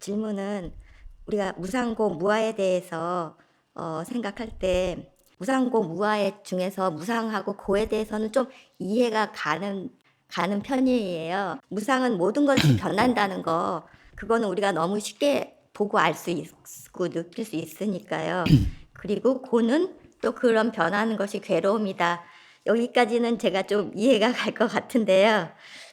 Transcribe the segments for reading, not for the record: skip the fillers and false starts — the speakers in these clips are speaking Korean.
질문은 우리가 무상고 무아에 대해서 생각할 때 무상고 무아 중에서 무상하고 고에 대해서는 좀 이해가 가는 편이에요. 무상은 모든 것이 변한다는 거, 그거는 우리가 너무 쉽게 보고 알 수 있고 느낄 수 있으니까요. 그리고 고는 또 그런 변하는 것이 괴로움이다. 여기까지는 제가 좀 이해가 갈 것 같은데요.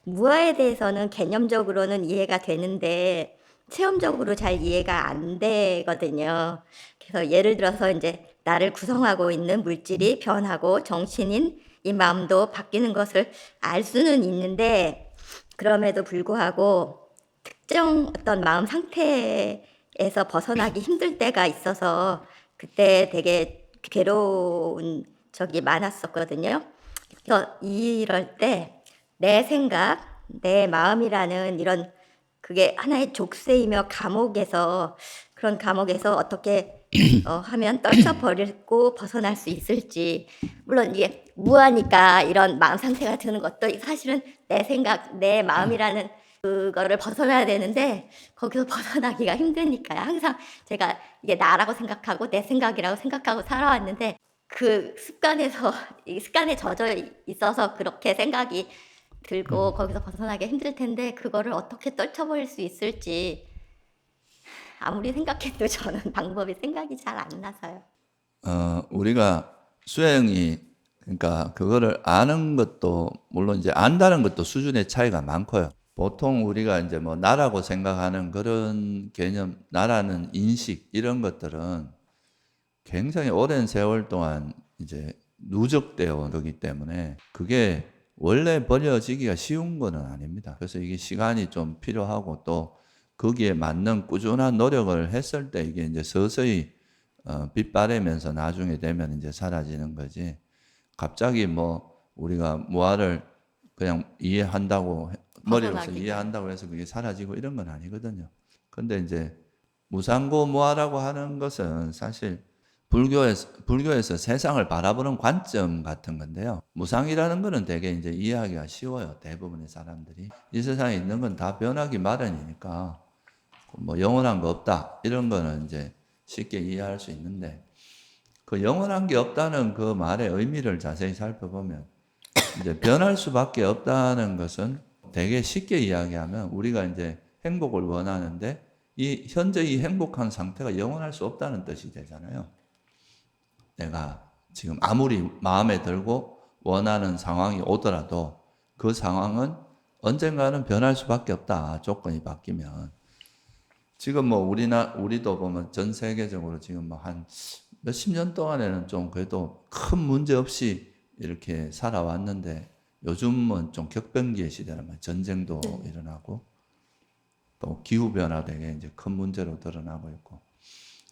무아에 대해서는 개념적으로는 이해가 되는데 체험적으로 잘 이해가 안 되거든요. 그래서 예를 들어서 이제 나를 구성하고 있는 물질이 변하고 정신인 이 마음도 바뀌는 것을 알 수는 있는데, 그럼에도 불구하고 특정 어떤 마음 상태에서 벗어나기 힘들 때가 있어서 그때 되게 괴로운 적이 많았었거든요. 그래서 이럴 때 내 생각, 내 마음이라는 이런 그게 하나의 족쇄이며 감옥에서, 그런 감옥에서 어떻게 하면 떨쳐버리고 벗어날 수 있을지. 물론 이게 무하니까 이런 마음 상태가 드는 것도 사실은 내 생각, 내 마음이라는 그거를 벗어나야 되는데 거기서 벗어나기가 힘드니까요. 항상 제가 이게 나라고 생각하고 내 생각이라고 생각하고 살아왔는데 그 습관에서 이 습관에 젖어 있어서 그렇게 생각이 들고 거기서 벗어나기 힘들 텐데 그거를 어떻게 떨쳐버릴 수 있을지 아무리 생각해도 저는 방법이 생각이 잘 안 나서요. 우리가 수행이, 그러니까 그거를 아는 것도 물론 이제 안다는 것도 수준의 차이가 많고요. 보통 우리가 이제 뭐 나라고 생각하는 그런 개념, 나라는 인식 이런 것들은 굉장히 오랜 세월 동안 이제 누적되어 오기 때문에 그게 원래 버려지기가 쉬운 거는 아닙니다. 그래서 이게 시간이 좀 필요하고 또 거기에 맞는 꾸준한 노력을 했을 때 이게 이제 서서히 빛바래면서 나중에 되면 이제 사라지는 거지. 갑자기 뭐 우리가 무아를 그냥 이해한다고 머리로서 벗어나기가. 이해한다고 해서 그게 사라지고 이런 건 아니거든요. 근데 이제 무상고 무아라고 하는 것은 사실 불교에서 세상을 바라보는 관점 같은 건데요. 무상이라는 거는 되게 이제 이해하기가 쉬워요. 대부분의 사람들이. 이 세상에 있는 건 다 변하기 마련이니까 뭐 영원한 거 없다. 이런 거는 이제 쉽게 이해할 수 있는데 그 영원한 게 없다는 그 말의 의미를 자세히 살펴보면 이제 변할 수밖에 없다는 것은 되게 쉽게 이야기하면 우리가 이제 행복을 원하는데 이 현재 이 행복한 상태가 영원할 수 없다는 뜻이 되잖아요. 내가 지금 아무리 마음에 들고 원하는 상황이 오더라도 그 상황은 언젠가는 변할 수밖에 없다. 조건이 바뀌면. 지금 뭐 우리도 보면 전 세계적으로 지금 뭐 한 몇십 년 동안에는 좀 그래도 큰 문제 없이 이렇게 살아왔는데 요즘은 좀 격변기의 시대란 말이에요. 전쟁도 일어나고 또 기후변화 되게 이제 큰 문제로 드러나고 있고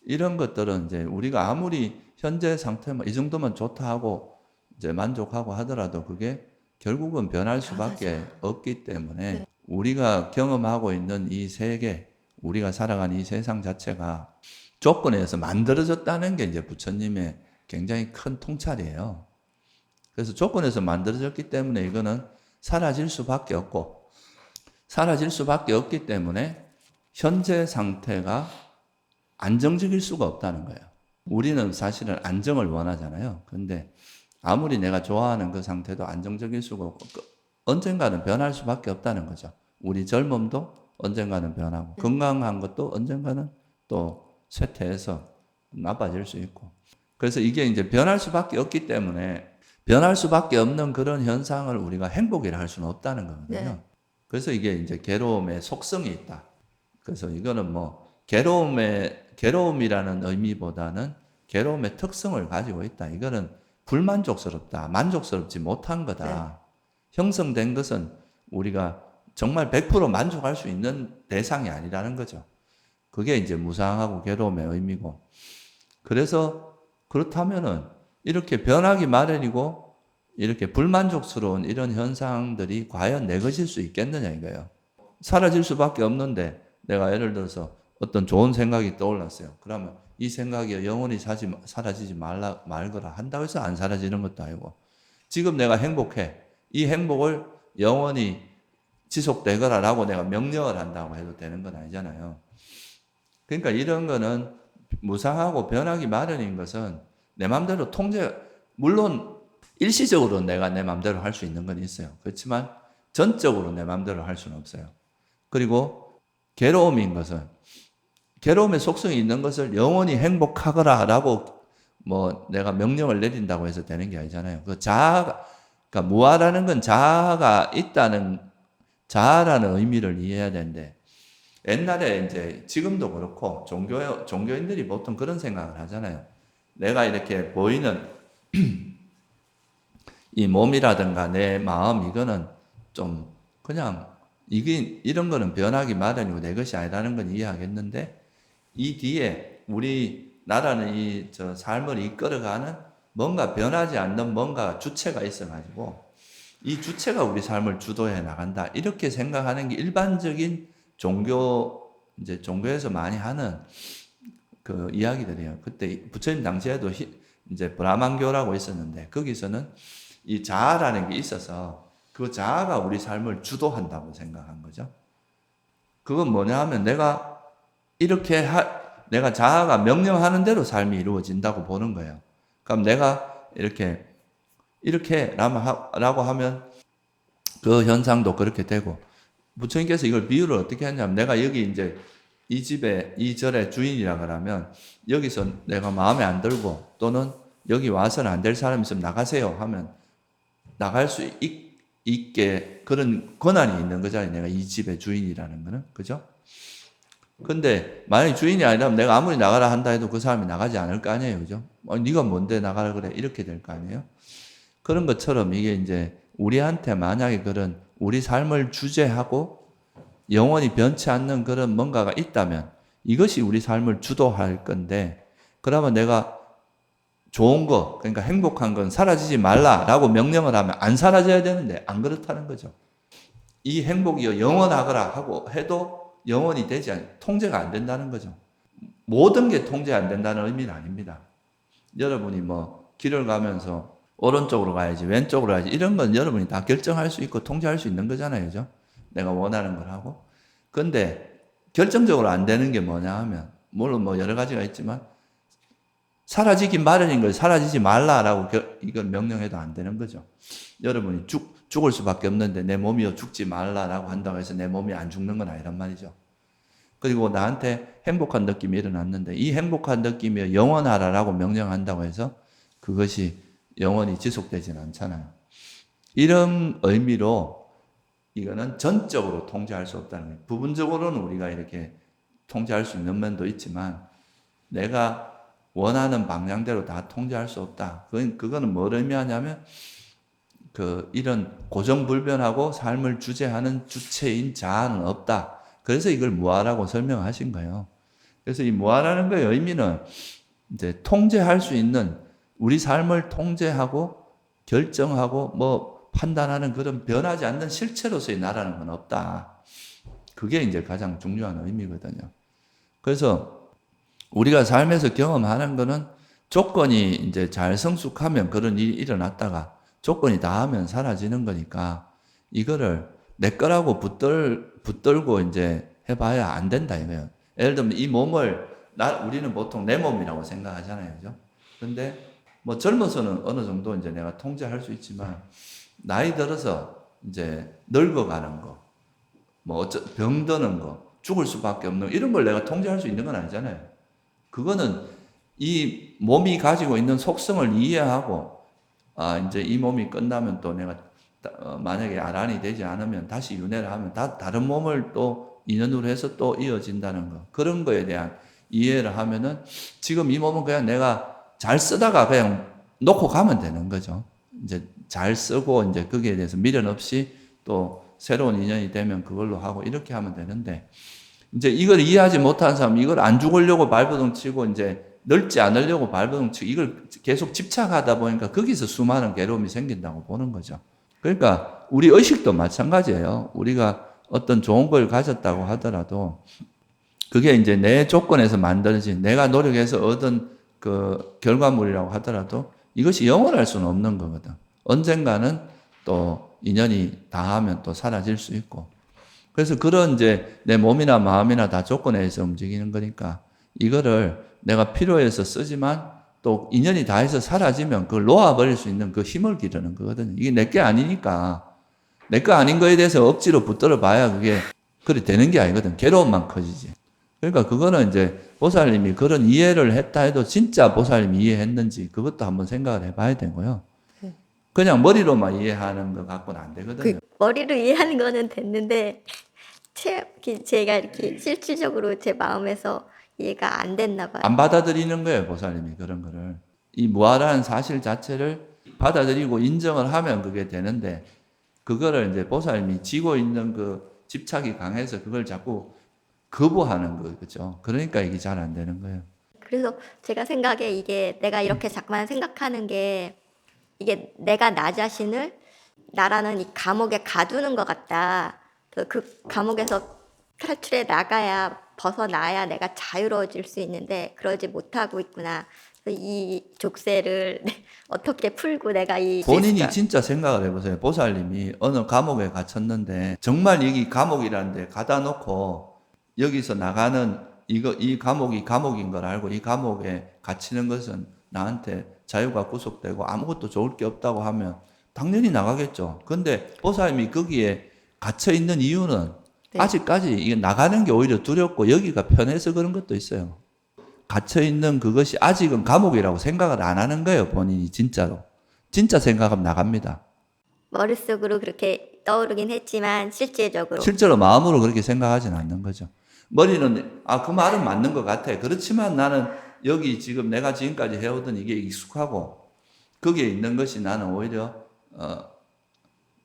이런 것들은 이제 우리가 아무리 현재 상태만 이 정도면 좋다 하고 이제 만족하고 하더라도 그게 결국은 변할 수밖에 없기 때문에 우리가 경험하고 있는 이 세계, 우리가 살아가는 이 세상 자체가 조건에 의해서 만들어졌다는 게 이제 부처님의 굉장히 큰 통찰이에요. 그래서 조건에서 만들어졌기 때문에 이거는 사라질 수밖에 없고 사라질 수밖에 없기 때문에 현재 상태가 안정적일 수가 없다는 거예요. 우리는 사실은 안정을 원하잖아요. 근데 아무리 내가 좋아하는 그 상태도 안정적일 수가 없고 언젠가는 변할 수밖에 없다는 거죠. 우리 젊음도 언젠가는 변하고 건강한 것도 언젠가는 또 쇠퇴해서 나빠질 수 있고 그래서 이게 이제 변할 수밖에 없기 때문에 변할 수밖에 없는 그런 현상을 우리가 행복이라 할 수는 없다는 거거든요. 네. 그래서 이게 이제 괴로움의 속성이 있다. 그래서 이거는 뭐 괴로움이라는 의미보다는 괴로움의 특성을 가지고 있다. 이거는 불만족스럽다. 만족스럽지 못한 거다. 형성된 것은 우리가 정말 100% 만족할 수 있는 대상이 아니라는 거죠. 그게 이제 무상하고 괴로움의 의미고. 그래서 그렇다면은 이렇게 변하기 마련이고 이렇게 불만족스러운 이런 현상들이 과연 내 것일 수 있겠느냐 이거예요. 사라질 수밖에 없는데 내가 예를 들어서 어떤 좋은 생각이 떠올랐어요. 그러면 이 생각이 영원히 사라지지 말거라 한다고 해서 안 사라지는 것도 아니고 지금 내가 행복해. 이 행복을 영원히 지속되거라라고 내가 명령을 한다고 해도 되는 건 아니잖아요. 그러니까 이런 거는 무상하고 변하기 마련인 것은 내 마음대로 물론 일시적으로 내가 내 마음대로 할 수 있는 건 있어요. 그렇지만 전적으로 내 마음대로 할 수는 없어요. 그리고 괴로움인 것은 괴로움의 속성이 있는 것을 영원히 행복하거라라고 뭐 내가 명령을 내린다고 해서 되는 게 아니잖아요. 그러니까 무아라는 건 자아가 있다는 자아라는 의미를 이해해야 되는데 옛날에 이제 지금도 그렇고 종교인들이 보통 그런 생각을 하잖아요. 내가 이렇게 보이는 이 몸이라든가 내 마음 이거는 좀 그냥 이런 거는 변하기 마련이고 내 것이 아니라는 건 이해하겠는데 이 뒤에 우리 나라는 이 삶을 이끌어가는 뭔가 변하지 않는 뭔가 주체가 있어가지고 이 주체가 우리 삶을 주도해 나간다 이렇게 생각하는 게 일반적인 종교에서 많이 하는 그 이야기들이에요. 그때 부처님 당시에도 이제 브라만교라고 있었는데 거기서는 이 자아라는 게 있어서 그 자아가 우리 삶을 주도한다고 생각한 거죠. 그건 뭐냐 하면 내가 자아가 명령하는 대로 삶이 이루어진다고 보는 거예요. 그럼 내가 라고 하면 그 현상도 그렇게 되고 부처님께서 이걸 비유를 어떻게 했냐면 내가 여기 이제 이 집에 이 절의 주인이라 그러면 여기서 내가 마음에 안 들고 또는 여기 와서는 안 될 사람이 있으면 나가세요 하면 나갈 수 있게 그런 권한이 있는 거잖아요. 내가 이 집의 주인이라는 거는. 그죠? 근데 만약에 주인이 아니라면 내가 아무리 나가라 한다 해도 그 사람이 나가지 않을 거 아니에요. 그죠? 네가 뭔데 나가라 그래. 이렇게 될 거 아니에요. 그런 것처럼 이게 이제 우리한테 만약에 그런 우리 삶을 주재하고 영원히 변치 않는 그런 뭔가가 있다면 이것이 우리 삶을 주도할 건데 그러면 내가 좋은 거, 그러니까 행복한 건 사라지지 말라라고 명령을 하면 안 사라져야 되는데 안 그렇다는 거죠. 이 행복이 영원하거라 하고 해도 영원히 통제가 안 된다는 거죠. 모든 게 통제 안 된다는 의미는 아닙니다. 여러분이 뭐 길을 가면서 오른쪽으로 가야지 왼쪽으로 가야지 이런 건 여러분이 다 결정할 수 있고 통제할 수 있는 거잖아요. 그죠? 내가 원하는 걸 하고. 근데 결정적으로 안 되는 게 뭐냐 하면 물론 뭐 여러 가지가 있지만 사라지기 마련인 걸 사라지지 말라라고 이걸 명령해도 안 되는 거죠. 여러분이 죽을 수밖에 없는데 내 몸이요 죽지 말라라고 한다고 해서 내 몸이 안 죽는 건 아니란 말이죠. 그리고 나한테 행복한 느낌이 일어났는데 이 행복한 느낌이 영원하라라고 명령한다고 해서 그것이 영원히 지속되지는 않잖아요. 이런 의미로 이거는 전적으로 통제할 수 없다는 거예요. 부분적으로는 우리가 이렇게 통제할 수 있는 면도 있지만 내가 원하는 방향대로 다 통제할 수 없다. 그거는 뭘 의미하냐면 이런 고정불변하고 삶을 주재하는 주체인 자아는 없다. 그래서 이걸 무아라고 설명하신 거예요. 그래서 이 무아라는 거의 의미는 이제 통제할 수 있는 우리 삶을 통제하고 결정하고 뭐 판단하는 그런 변하지 않는 실체로서의 나라는 건 없다. 그게 이제 가장 중요한 의미거든요. 그래서 우리가 삶에서 경험하는 거는 조건이 이제 잘 성숙하면 그런 일이 일어났다가 조건이 다하면 사라지는 거니까 이거를 내 거라고 붙들고 이제 해봐야 안 된다 이거예요. 예를 들면 이 몸을 우리는 보통 내 몸이라고 생각하잖아요, 그죠? 근데 뭐 젊어서는 어느 정도 이제 내가 통제할 수 있지만 나이 들어서 이제 늙어가는 거, 뭐 병드는 거, 죽을 수밖에 없는 이런 걸 내가 통제할 수 있는 건 아니잖아요. 그거는 이 몸이 가지고 있는 속성을 이해하고 이제 이 몸이 끝나면 또 내가 만약에 아란이 되지 않으면 다시 윤회를 하면 다른 몸을 또 인연으로 해서 또 이어진다는 거. 그런 거에 대한 이해를 하면은 지금 이 몸은 그냥 내가 잘 쓰다가 그냥 놓고 가면 되는 거죠. 이제 잘 쓰고 이제 거기에 대해서 미련 없이 또 새로운 인연이 되면 그걸로 하고 이렇게 하면 되는데 이제 이걸 이해하지 못한 사람은 이걸 안 죽으려고 발버둥 치고 이제 늙지 않으려고 발버둥 치고 이걸 계속 집착하다 보니까 거기서 수많은 괴로움이 생긴다고 보는 거죠. 그러니까 우리 의식도 마찬가지예요. 우리가 어떤 좋은 걸 가졌다고 하더라도 그게 이제 내 조건에서 만들어진 내가 노력해서 얻은 그 결과물이라고 하더라도 이것이 영원할 수는 없는 거거든. 언젠가는 또 인연이 다하면 또 사라질 수 있고 그래서 그런 이제 내 몸이나 마음이나 다 조건에 의해서 움직이는 거니까 이거를 내가 필요해서 쓰지만 또 인연이 다해서 사라지면 그걸 놓아버릴 수 있는 그 힘을 기르는 거거든요. 이게 내 게 아니니까 내 거 아닌 거에 대해서 억지로 붙들어 봐야 그게 그리 되는 게 아니거든. 괴로움만 커지지. 그러니까 그거는 이제 보살님이 그런 이해를 했다 해도 진짜 보살님이 이해했는지 그것도 한번 생각을 해봐야 되고요. 그냥 머리로만 이해하는 것 갖고는 안 되거든요. 머리로 이해하는 거는 됐는데 제가 이렇게 실질적으로 제 마음에서 이해가 안 됐나 봐요. 안 받아들이는 거예요, 보살님이 그런 거를. 이 무아라는 사실 자체를 받아들이고 인정을 하면 그게 되는데 그거를 이제 보살님이 지고 있는 그 집착이 강해서 그걸 자꾸 거부하는 거죠. 그러니까 이게 잘 안 되는 거예요. 그래서 제가 생각에 이게 내가 이렇게 자꾸만 생각하는 게 이게 내가 나 자신을 나라는 이 감옥에 가두는 것 같다. 그 감옥에서 탈출해 나가야 벗어나야 내가 자유로워질 수 있는데 그러지 못하고 있구나. 그래서 이 족쇄를 어떻게 풀고 내가 이 본인이 진짜 생각을 해보세요. 보살님이 어느 감옥에 갇혔는데 정말 여기 감옥이라는 데 가다 놓고 여기서 나가는 이 감옥이 감옥인 걸 알고 이 감옥에 갇히는 것은 나한테 자유가 구속되고 아무것도 좋을 게 없다고 하면 당연히 나가겠죠. 근데 보살님이 거기에 갇혀 있는 이유는 아직까지 이게 나가는 게 오히려 두렵고 여기가 편해서 그런 것도 있어요. 갇혀 있는 그것이 아직은 감옥이라고 생각을 안 하는 거예요, 본인이 진짜로. 진짜 생각하면 나갑니다. 머릿속으로 그렇게 떠오르긴 했지만 실제로 마음으로 그렇게 생각하진 않는 거죠. 머리는 그 말은 맞는 것 같아. 그렇지만 나는 여기 지금 내가 지금까지 해오던 이게 익숙하고 거기에 있는 것이 나는 오히려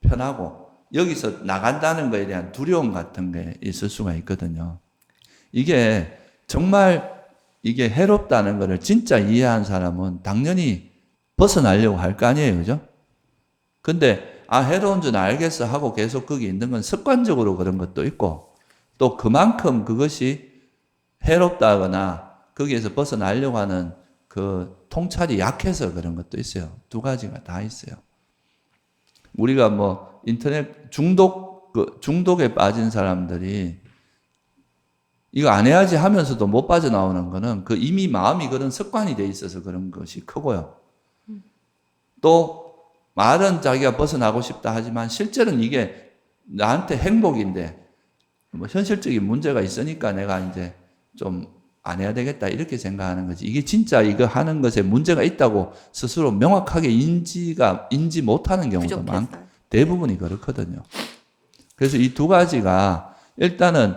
편하고 여기서 나간다는 것에 대한 두려움 같은 게 있을 수가 있거든요. 이게 정말 이게 해롭다는 것을 진짜 이해한 사람은 당연히 벗어나려고 할 거 아니에요. 그죠? 근데 해로운 줄 알겠어 하고 계속 거기 있는 건 습관적으로 그런 것도 있고 또 그만큼 그것이 해롭다거나 거기에서 벗어나려고 하는 그 통찰이 약해서 그런 것도 있어요. 두 가지가 다 있어요. 우리가 뭐 인터넷 중독에 빠진 사람들이 이거 안 해야지 하면서도 못 빠져나오는 거는 그 이미 마음이 그런 습관이 돼 있어서 그런 것이 크고요. 또 말은 자기가 벗어나고 싶다 하지만 실제로는 이게 나한테 행복인데 뭐 현실적인 문제가 있으니까 내가 이제 좀 안 해야 되겠다 이렇게 생각하는 거지. 이게 진짜 이거 하는 것에 문제가 있다고 스스로 명확하게 인지 못하는 경우도 많고 대부분이 그렇거든요. 그래서 이 두 가지가 일단은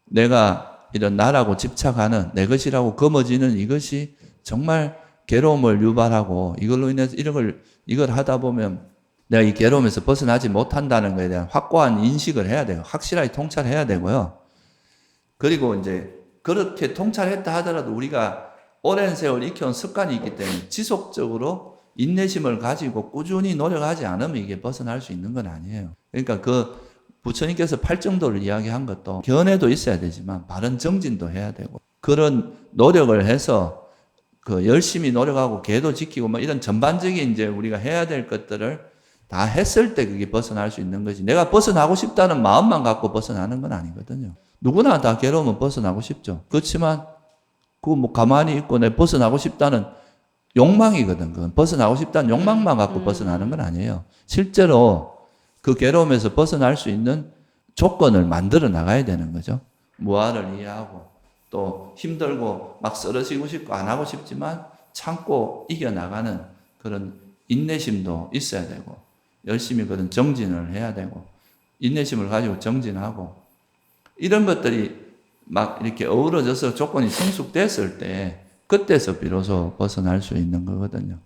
내가 이런 나라고 집착하는 내 것이라고 거머쥐는 이것이 정말 괴로움을 유발하고 이걸로 인해서 이걸 하다 보면 내가 이 괴로움에서 벗어나지 못한다는 것에 대한 확고한 인식을 해야 돼요. 확실하게 통찰해야 되고요. 그리고 이제 그렇게 통찰했다 하더라도 우리가 오랜 세월 익혀온 습관이 있기 때문에 지속적으로 인내심을 가지고 꾸준히 노력하지 않으면 이게 벗어날 수 있는 건 아니에요. 그러니까 그 부처님께서 팔정도를 이야기한 것도 견해도 있어야 되지만 바른 정진도 해야 되고 그런 노력을 해서 그 열심히 노력하고 계도 지키고 뭐 이런 전반적인 이제 우리가 해야 될 것들을 다 했을 때 그게 벗어날 수 있는 거지. 내가 벗어나고 싶다는 마음만 갖고 벗어나는 건 아니거든요. 누구나 다 괴로우면 벗어나고 싶죠. 그렇지만 그거 뭐 가만히 있고 내 벗어나고 싶다는 욕망이거든. 그건 벗어나고 싶다는 욕망만 갖고 벗어나는 건 아니에요. 실제로 그 괴로움에서 벗어날 수 있는 조건을 만들어 나가야 되는 거죠. 무아를 이해하고 또 힘들고 막 쓰러지고 싶고 안 하고 싶지만 참고 이겨나가는 그런 인내심도 있어야 되고 열심히 그런 정진을 해야 되고 인내심을 가지고 정진하고 이런 것들이 막 이렇게 어우러져서 조건이 성숙됐을 때 그때서 비로소 벗어날 수 있는 거거든요.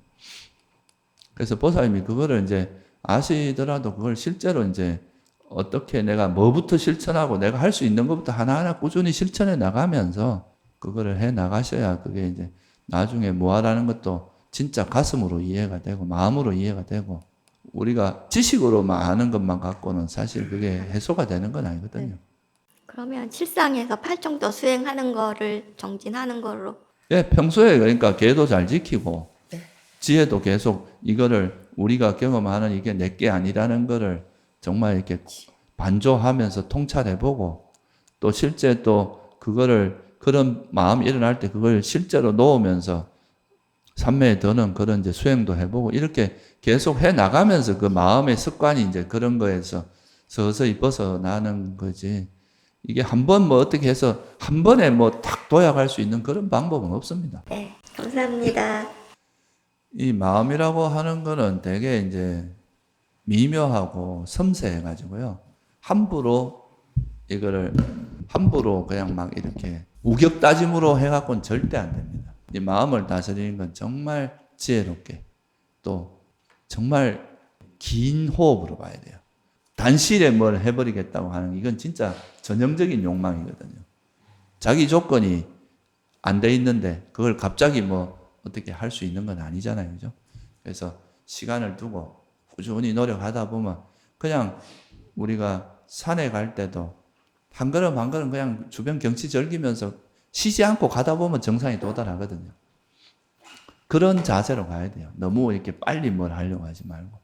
그래서 보살님이 그거를 이제 아시더라도 그걸 실제로 이제 어떻게 내가 뭐부터 실천하고 내가 할 수 있는 것부터 하나하나 꾸준히 실천해 나가면서 그거를 해 나가셔야 그게 이제 나중에 무아라는 것도 진짜 가슴으로 이해가 되고 마음으로 이해가 되고 우리가 지식으로만 아는 것만 갖고는 사실 그게 해소가 되는 건 아니거든요. 그러면 실상에서 팔정도 수행하는 거를 정진하는 걸로 예, 평소에 그러니까 계도 잘 지키고 지혜도 계속 이거를 우리가 경험하는 이게 내게 아니라는 거를 정말 이렇게 반조하면서 통찰해보고 또 실제 또 그거를 그런 마음이 일어날 때 그걸 실제로 놓으면서 삼매에 드는 그런 이제 수행도 해보고 이렇게 계속 해 나가면서 그 마음의 습관이 이제 그런 거에서 서서히 벗어나는 거지. 이게 한 번 뭐 어떻게 해서 한 번에 뭐 탁 도약할 수 있는 그런 방법은 없습니다. 네, 감사합니다. 이 마음이라고 하는 거는 되게 이제 미묘하고 섬세해가지고요. 함부로 그냥 막 이렇게 우격다짐으로 해갖고는 절대 안 됩니다. 이 마음을 다스리는 건 정말 지혜롭게 또 정말 긴 호흡으로 봐야 돼요. 단시일에 뭘 해버리겠다고 하는 이건 진짜 전형적인 욕망이거든요. 자기 조건이 안 돼 있는데 그걸 갑자기 뭐 어떻게 할 수 있는 건 아니잖아요. 그죠? 그래서 시간을 두고 꾸준히 노력하다 보면 그냥 우리가 산에 갈 때도 한 걸음 한 걸음 그냥 주변 경치 즐기면서 쉬지 않고 가다 보면 정상에 도달하거든요. 그런 자세로 가야 돼요. 너무 이렇게 빨리 뭘 하려고 하지 말고.